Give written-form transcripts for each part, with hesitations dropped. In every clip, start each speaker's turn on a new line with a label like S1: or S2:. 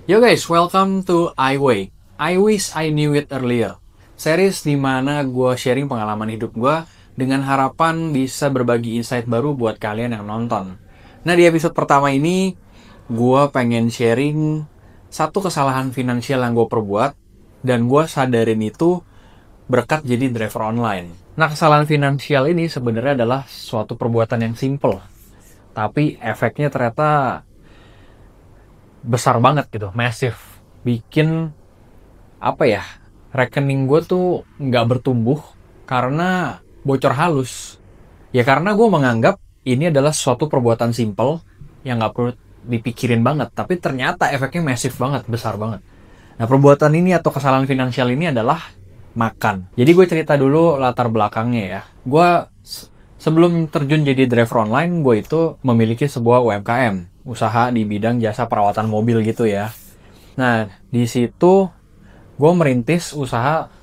S1: Yo guys, welcome to iWay. I wish I knew it earlier. Series di mana gue sharing pengalaman hidup gue dengan harapan bisa berbagi insight baru buat kalian yang nonton. Nah, di episode pertama ini, gue pengen sharing satu kesalahan finansial yang gue perbuat dan gue sadarin itu berkat jadi driver online. Nah, kesalahan finansial ini sebenarnya adalah suatu perbuatan yang simple, tapi efeknya ternyata besar banget gitu, massive. Bikin rekening gue tuh nggak bertumbuh karena bocor halus. Ya karena gue menganggap ini adalah suatu perbuatan simple yang nggak perlu dipikirin banget, tapi ternyata efeknya massive banget, besar banget. Nah, perbuatan ini atau kesalahan finansial ini adalah makan. Jadi gue cerita dulu latar belakangnya ya. Sebelum terjun jadi driver online, gue itu memiliki sebuah UMKM, usaha di bidang jasa perawatan mobil gitu ya. Nah, di situ gue merintis usaha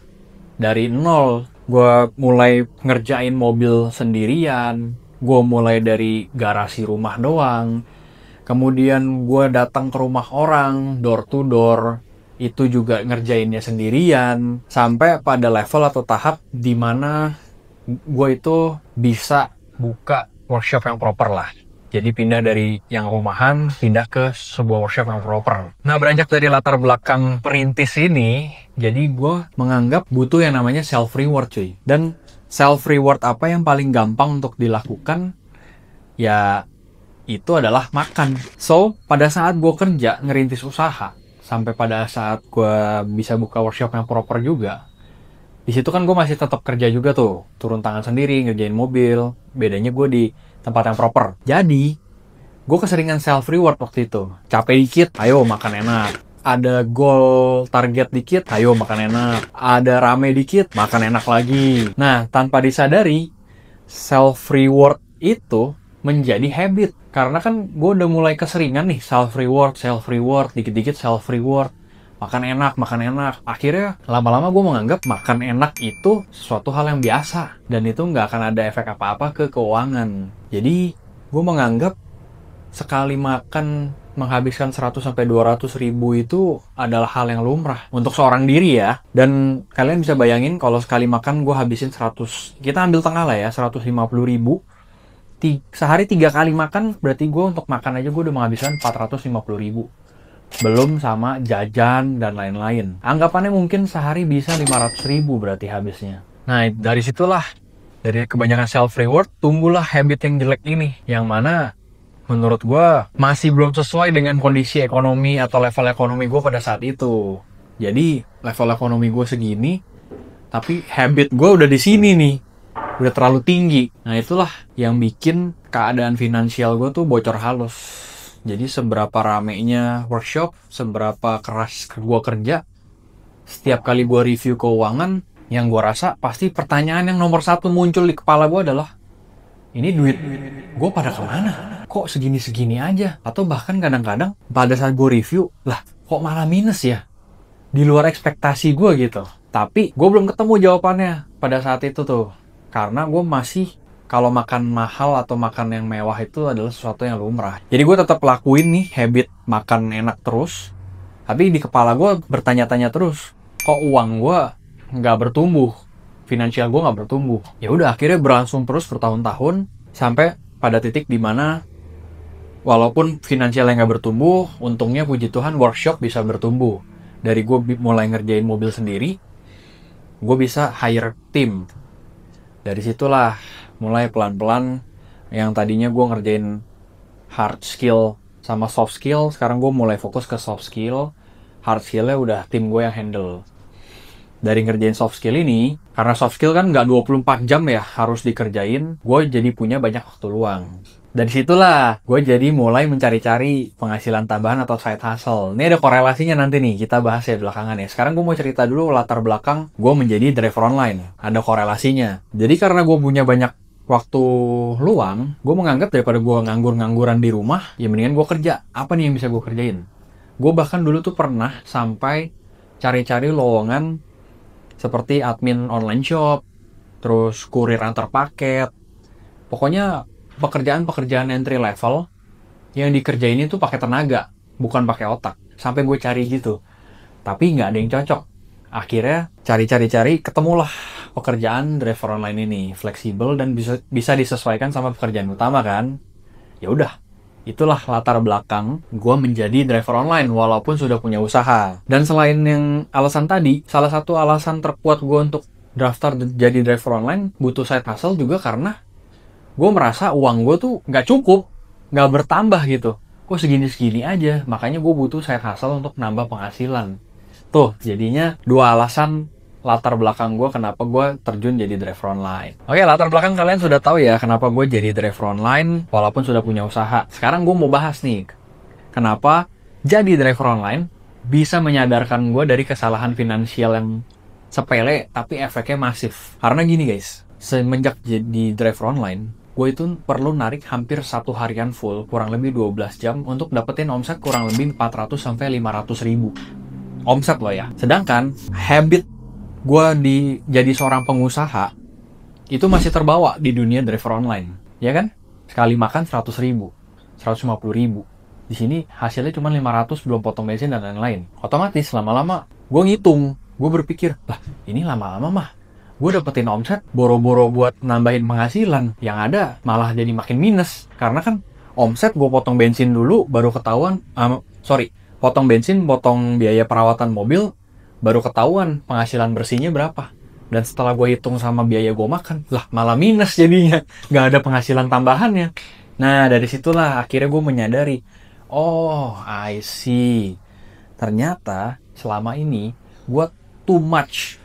S1: dari nol. Gue mulai ngerjain mobil sendirian, gue mulai dari garasi rumah doang. Kemudian gue datang ke rumah orang, door to door, itu juga ngerjainnya sendirian. Sampai pada level atau tahap di mana gue itu bisa buka workshop yang proper lah. Jadi pindah dari yang rumahan, pindah ke sebuah workshop yang proper. Nah, beranjak dari latar belakang perintis ini, jadi gue menganggap butuh yang namanya self-reward cuy. Dan self-reward apa yang paling gampang untuk dilakukan? Ya, itu adalah makan. So, pada saat gue kerja, ngerintis usaha, sampai pada saat gue bisa buka workshop yang proper juga, di situ kan gue masih tetap kerja juga tuh, turun tangan sendiri, ngerjain mobil. Bedanya gue di tempat yang proper. Jadi, gue keseringan self reward waktu itu. Capek dikit, ayo makan enak. Ada goal target dikit, ayo makan enak. Ada rame dikit, makan enak lagi. Nah, tanpa disadari, self reward itu menjadi habit. Karena kan gue udah mulai keseringan nih self reward, dikit-dikit self reward. Makan enak. Akhirnya lama-lama gue menganggap makan enak itu sesuatu hal yang biasa. Dan itu nggak akan ada efek apa-apa ke keuangan. Jadi gue menganggap sekali makan menghabiskan 100-200 ribu itu adalah hal yang lumrah untuk seorang diri ya. Dan kalian bisa bayangin kalau sekali makan gue habisin 100, kita ambil tengah lah ya, 150 ribu. Sehari 3 kali makan, berarti gue untuk makan aja gue udah menghabiskan 450 ribu. Belum sama jajan dan lain-lain. Anggapannya mungkin sehari bisa 500 ribu berarti habisnya. Nah, dari situlah, dari kebanyakan self-reward, tumbuhlah habit yang jelek ini. Yang mana menurut gue masih belum sesuai dengan kondisi ekonomi atau level ekonomi gue pada saat itu. Jadi, level ekonomi gue segini, tapi habit gue udah di sini nih. Udah terlalu tinggi. Nah, itulah yang bikin keadaan finansial gue tuh bocor halus. Jadi seberapa ramenya workshop, seberapa keras gue kerja, setiap kali gue review keuangan, yang gue rasa pasti pertanyaan yang nomor satu muncul di kepala gue adalah, ini duit gue pada kemana? Kok segini-segini aja? Atau bahkan kadang-kadang pada saat gue review, lah kok malah minus ya? Di luar ekspektasi gue gitu. Tapi gue belum ketemu jawabannya pada saat itu tuh. Karena gue masih, kalau makan mahal atau makan yang mewah itu adalah sesuatu yang lumrah. Jadi gue tetap lakuin nih habit makan enak terus. Tapi di kepala gue bertanya-tanya terus, kok uang gue nggak bertumbuh, finansial gue nggak bertumbuh. Ya udah, akhirnya berlangsung terus bertahun-tahun sampai pada titik dimana walaupun finansial yang nggak bertumbuh, untungnya puji Tuhan workshop bisa bertumbuh. Dari gue mulai ngerjain mobil sendiri, gue bisa hire tim. Dari situlah mulai pelan-pelan, yang tadinya gue ngerjain hard skill sama soft skill, sekarang gue mulai fokus ke soft skill. Hard skillnya udah tim gue yang handle. Dari ngerjain soft skill ini, karena soft skill kan nggak 24 jam ya harus dikerjain, gue jadi punya banyak waktu luang. Dari situlah gue jadi mulai mencari-cari penghasilan tambahan atau side hustle. Ini ada korelasinya nanti nih, kita bahas ya belakangan ya. Sekarang gue mau cerita dulu latar belakang gue menjadi driver online. Ada korelasinya. Jadi karena gue punya banyak waktu luang, gue menganggap daripada gue nganggur-ngangguran di rumah, ya mendingan gue kerja. Apa nih yang bisa gue kerjain? Gue bahkan dulu tuh pernah sampai cari-cari lowongan seperti admin online shop, terus kurir antar paket. Pokoknya pekerjaan-pekerjaan entry level yang dikerjain itu pakai tenaga, bukan pakai otak. sampai gue cari gitu. Tapi nggak ada yang cocok. Akhirnya cari-cari ketemulah pekerjaan driver online ini, fleksibel dan bisa disesuaikan sama pekerjaan utama kan. Ya udah, itulah latar belakang gue menjadi driver online walaupun sudah punya usaha. Dan selain yang alasan tadi, salah satu alasan terkuat gue untuk daftar jadi driver online butuh side hustle juga karena gue merasa uang gue tuh nggak cukup, nggak bertambah gitu. Kok segini-segini aja, makanya gue butuh side hustle untuk nambah penghasilan. Tuh, jadinya dua alasan latar belakang gue kenapa gue terjun jadi driver online. Oke, latar belakang kalian sudah tahu ya kenapa gue jadi driver online walaupun sudah punya usaha. Sekarang gue mau bahas nih, kenapa jadi driver online bisa menyadarkan gue dari kesalahan finansial yang sepele tapi efeknya masif. Karena gini guys, semenjak jadi driver online, gue itu perlu narik hampir satu harian full, kurang lebih 12 jam untuk dapetin omset kurang lebih 400 sampai 500 ribu. Omset loh ya. Sedangkan habit gue jadi seorang pengusaha itu masih terbawa di dunia driver online, ya kan? Sekali makan 100 ribu, 150 ribu. Di sini hasilnya cuma 500 belum potong bensin dan lain-lain. Otomatis lama-lama gue ngitung, gue berpikir, lah ini lama-lama mah gue dapetin omset boro-boro buat nambahin penghasilan, yang ada malah jadi makin minus. Karena kan omset gue potong bensin dulu baru ketahuan, potong bensin, potong biaya perawatan mobil, baru ketahuan penghasilan bersihnya berapa. Dan setelah gue hitung sama biaya gue makan, lah malah minus jadinya. Nggak ada penghasilan tambahannya. Nah, dari situlah akhirnya gue menyadari, oh, I see. Ternyata selama ini gue too much.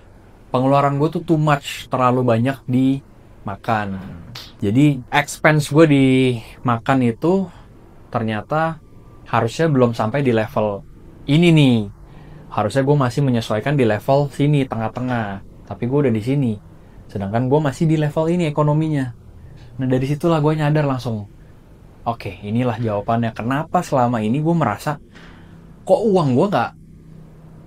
S1: Pengeluaran gue tuh too much, terlalu banyak di makan. Jadi, expense gue di makan itu ternyata harusnya belum sampai di level ini nih. Harusnya gue masih menyesuaikan di level sini, tengah-tengah. Tapi gue udah di sini. Sedangkan gue masih di level ini ekonominya. Nah, dari situlah gue nyadar langsung. Oke, inilah jawabannya. Kenapa selama ini gue merasa, kok uang gue gak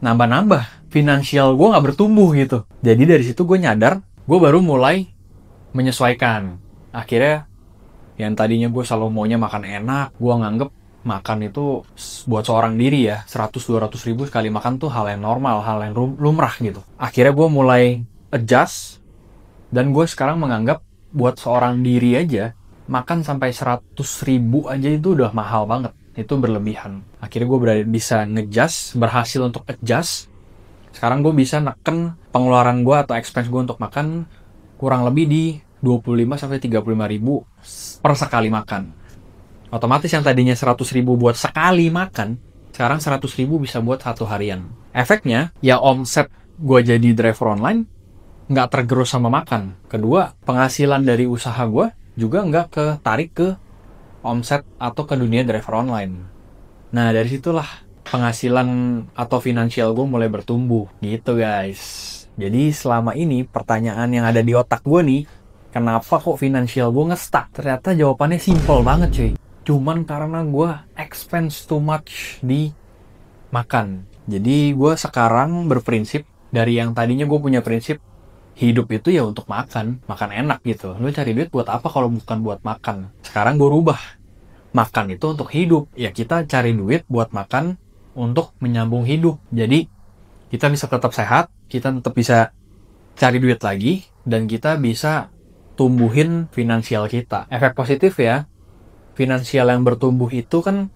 S1: nambah-nambah? Finansial gue gak bertumbuh gitu. Jadi dari situ gue nyadar, gue baru mulai menyesuaikan. Akhirnya, yang tadinya gue selalu maunya makan enak, gue nganggep makan itu buat seorang diri ya 100-200 ribu sekali makan tuh hal yang normal, hal yang lumrah gitu. Akhirnya gue mulai adjust dan gue sekarang menganggap buat seorang diri aja makan sampai 100 ribu aja itu udah mahal banget, itu berlebihan. Akhirnya gue bisa ngejust, berhasil untuk adjust. Sekarang gue bisa neken pengeluaran gue atau expense gue untuk makan kurang lebih di 25-35 ribu per sekali makan. Otomatis yang tadinya 100 ribu buat sekali makan, sekarang 100 ribu bisa buat satu harian. Efeknya, ya omset gue jadi driver online nggak tergerus sama makan. Kedua, penghasilan dari usaha gue juga nggak ketarik ke omset atau ke dunia driver online. Nah, dari situlah penghasilan atau finansial gue mulai bertumbuh. Gitu guys. Jadi selama ini pertanyaan yang ada di otak gue nih, kenapa kok finansial gue nge-stuck? Ternyata jawabannya simple banget cuy. Cuman karena gue expense too much di makan. Jadi gue sekarang berprinsip, dari yang tadinya gue punya prinsip hidup itu ya untuk makan enak gitu. Lu cari duit buat apa kalau bukan buat makan? Sekarang gue rubah, makan itu untuk hidup. Ya kita cari duit buat makan untuk menyambung hidup. Jadi kita bisa tetap sehat, kita tetap bisa cari duit lagi, dan kita bisa tumbuhin finansial kita. Efek positif ya, finansial yang bertumbuh itu kan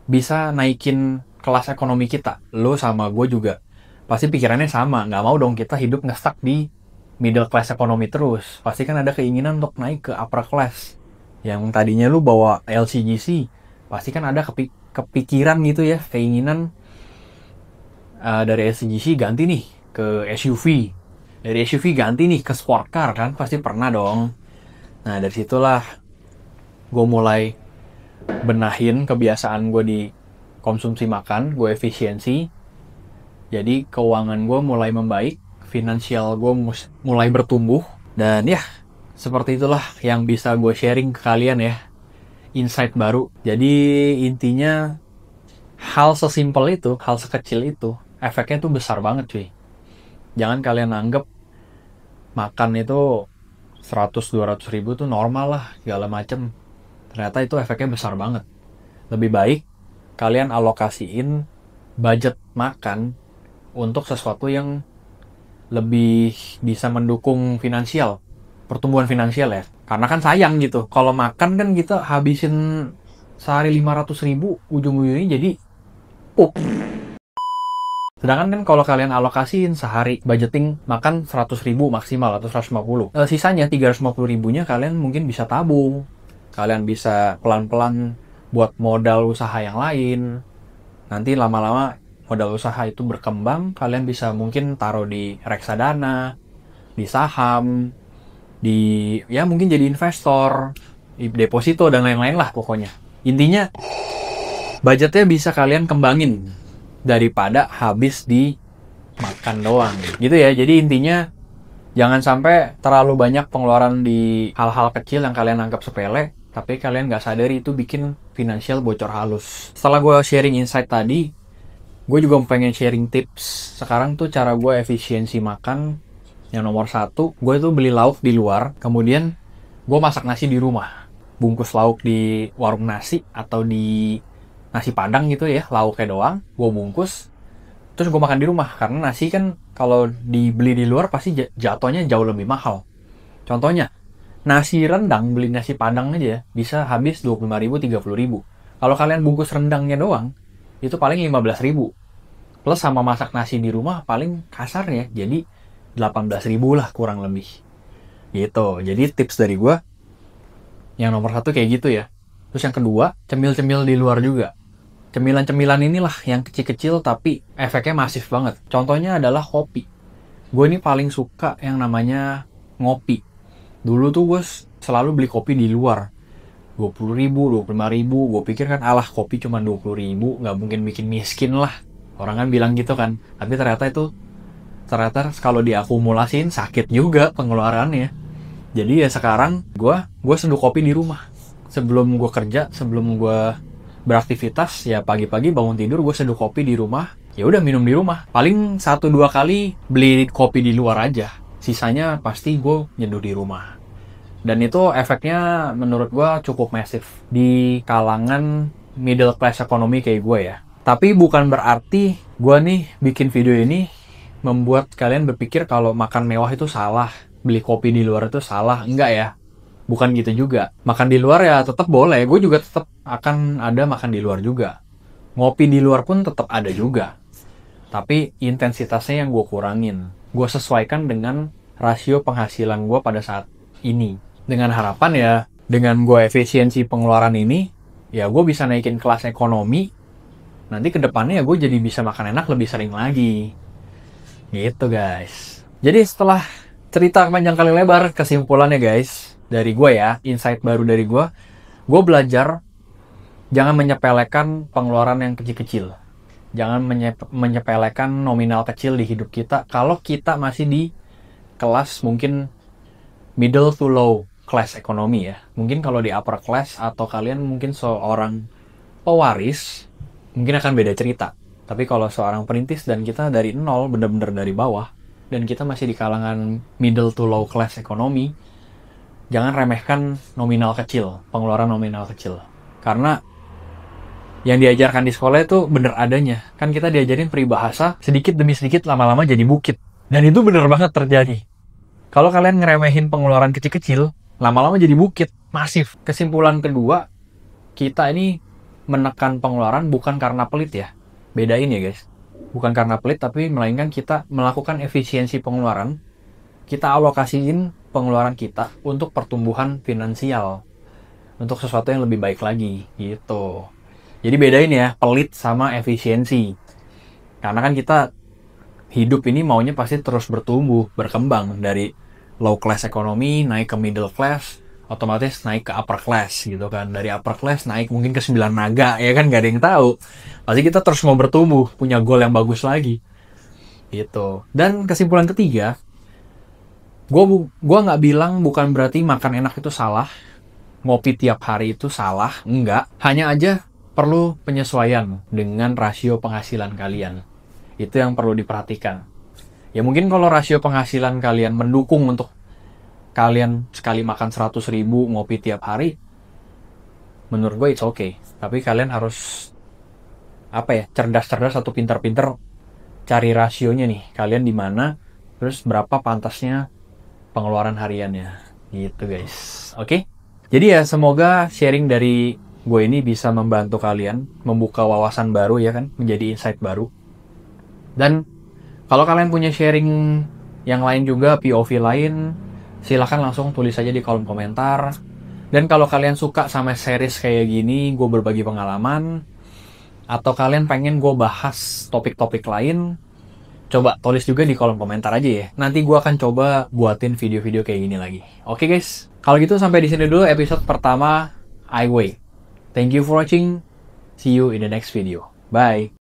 S1: bisa naikin kelas ekonomi kita. Lo sama gue juga pasti pikirannya sama, nggak mau dong kita hidup nge-stuck di middle class ekonomi terus. Pasti kan ada keinginan untuk naik ke upper class. Yang tadinya lu bawa LCGC, pasti kan ada kepikiran gitu ya, keinginan dari LCGC ganti nih ke SUV, dari SUV ganti nih ke sport car, kan pasti pernah dong. Nah, dari situlah gue mulai benahin kebiasaan gue di konsumsi makan, gue efisiensi. Jadi keuangan gue mulai membaik, finansial gue mulai bertumbuh. Dan ya, seperti itulah yang bisa gue sharing ke kalian ya, insight baru. Jadi intinya, hal sesimpel itu, hal sekecil itu, efeknya tuh besar banget cuy. Jangan kalian anggap makan itu 100-200 ribu tuh normal lah, segala macem. Ternyata itu efeknya besar banget. Lebih baik kalian alokasiin budget makan untuk sesuatu yang lebih bisa mendukung finansial, pertumbuhan finansial ya. Karena kan sayang gitu, kalau makan kan kita habisin sehari 500.000, ujung-ujungnya jadi sedangkan kan kalau kalian alokasiin sehari budgeting makan 100.000 maksimal atau 150, sisanya 350.000-nya kalian mungkin bisa tabung, kalian bisa pelan-pelan buat modal usaha yang lain. Nanti lama-lama modal usaha itu berkembang, kalian bisa mungkin taruh di reksadana, di saham, di ya mungkin jadi investor, di deposito dan lain-lain lah pokoknya. Intinya budgetnya bisa kalian kembangin daripada habis di makan doang gitu ya. Jadi intinya jangan sampai terlalu banyak pengeluaran di hal-hal kecil yang kalian anggap sepele, tapi kalian nggak sadari itu bikin finansial bocor halus. Setelah gue sharing insight tadi, gue juga pengen sharing tips. Sekarang tuh cara gue efisiensi makan, yang nomor satu, gue tuh beli lauk di luar, kemudian gue masak nasi di rumah. Bungkus lauk di warung nasi atau di nasi padang gitu ya, lauknya doang, gue bungkus, terus gue makan di rumah. Karena nasi kan kalau dibeli di luar pasti jatuhnya jauh lebih mahal. Contohnya, nasi rendang, beli nasi padang aja bisa habis 25.000, 30.000. Kalau kalian bungkus rendangnya doang, itu paling 15.000. Plus sama masak nasi di rumah paling kasarnya jadi 18.000 lah kurang lebih. Gitu. Jadi tips dari gue, yang nomor satu kayak gitu ya. Terus yang kedua, cemil-cemil di luar juga. Cemilan-cemilan inilah yang kecil-kecil tapi efeknya masif banget. Contohnya adalah kopi. Gue ini paling suka yang namanya ngopi. Dulu tuh gue selalu beli kopi di luar. 20.000, 25.000. Gue pikir kan alah kopi cuma 20.000, nggak mungkin bikin miskin lah. Orang kan bilang gitu kan. Tapi ternyata kalau diakumulasiin sakit juga pengeluarannya. Jadi ya sekarang gue seduh kopi di rumah. Sebelum gue kerja, sebelum gue beraktivitas, ya pagi-pagi bangun tidur gue seduh kopi di rumah, ya udah minum di rumah. Paling 1-2 kali beli kopi di luar aja, sisanya pasti gue nyeduh di rumah. Dan itu efeknya menurut gue cukup masif di kalangan middle class ekonomi kayak gue ya. Tapi bukan berarti gue nih bikin video ini membuat kalian berpikir kalau makan mewah itu salah, beli kopi di luar itu salah. Enggak ya, bukan gitu juga. Makan di luar ya tetap boleh, gue juga tetap akan ada makan di luar juga. Ngopi di luar pun tetap ada juga. Tapi intensitasnya yang gue kurangin. Gue sesuaikan dengan rasio penghasilan gue pada saat ini. Dengan harapan ya, dengan gue efisiensi pengeluaran ini, ya gue bisa naikin kelas ekonomi. Nanti kedepannya ya gue jadi bisa makan enak lebih sering lagi. Gitu guys. Jadi setelah cerita panjang kali lebar, kesimpulannya guys, dari gue ya, insight baru dari gue belajar jangan menyepelekan pengeluaran yang kecil-kecil. Jangan menyepelekan nominal kecil di hidup kita kalau kita masih di kelas mungkin middle to low class ekonomi ya. Mungkin kalau di upper class atau kalian mungkin seorang pewaris, mungkin akan beda cerita. Tapi kalau seorang perintis dan kita dari nol, bener-bener dari bawah, dan kita masih di kalangan middle to low class ekonomi, jangan remehkan nominal kecil, pengeluaran nominal kecil. Karena yang diajarkan di sekolah itu bener adanya. Kan kita diajarin peribahasa, sedikit demi sedikit lama-lama jadi bukit. Dan itu bener banget terjadi. Kalau kalian ngeremehin pengeluaran kecil-kecil, lama-lama jadi bukit, masif. Kesimpulan kedua, kita ini menekan pengeluaran bukan karena pelit ya. Bedain ya guys. Bukan karena pelit, tapi melainkan kita melakukan efisiensi pengeluaran. Kita alokasiin pengeluaran kita untuk pertumbuhan finansial. Untuk sesuatu yang lebih baik lagi, gitu. Jadi bedain ya, pelit sama efisiensi. Karena kan kita hidup ini maunya pasti terus bertumbuh, berkembang. Dari low class ekonomi, naik ke middle class, otomatis naik ke upper class gitu kan. Dari upper class naik mungkin ke 9 naga, ya kan, gak ada yang tahu. Pasti kita terus mau bertumbuh, punya goal yang bagus lagi. Gitu. Dan kesimpulan ketiga, gue nggak bilang bukan berarti makan enak itu salah, ngopi tiap hari itu salah, enggak. Hanya aja perlu penyesuaian dengan rasio penghasilan kalian. Itu yang perlu diperhatikan. Ya mungkin kalau rasio penghasilan kalian mendukung untuk kalian sekali makan 100.000 ngopi tiap hari, menurut gue it's okay. Tapi kalian harus apa ya, cerdas-cerdas atau pintar-pintar cari rasionya nih. Kalian di mana, terus berapa pantasnya pengeluaran hariannya. Gitu guys. Oke? Jadi ya semoga sharing dari gue ini bisa membantu kalian membuka wawasan baru ya kan, menjadi insight baru. Dan kalau kalian punya sharing yang lain juga, POV lain, silahkan langsung tulis aja di kolom komentar. Dan kalau kalian suka sama series kayak gini, gue berbagi pengalaman, atau kalian pengen gue bahas topik-topik lain, coba tulis juga di kolom komentar aja ya. Nanti gue akan coba buatin video-video kayak gini lagi. Oke guys, kalau gitu sampai di sini dulu episode pertama I Way. Thank you for watching. See you in the next video. Bye.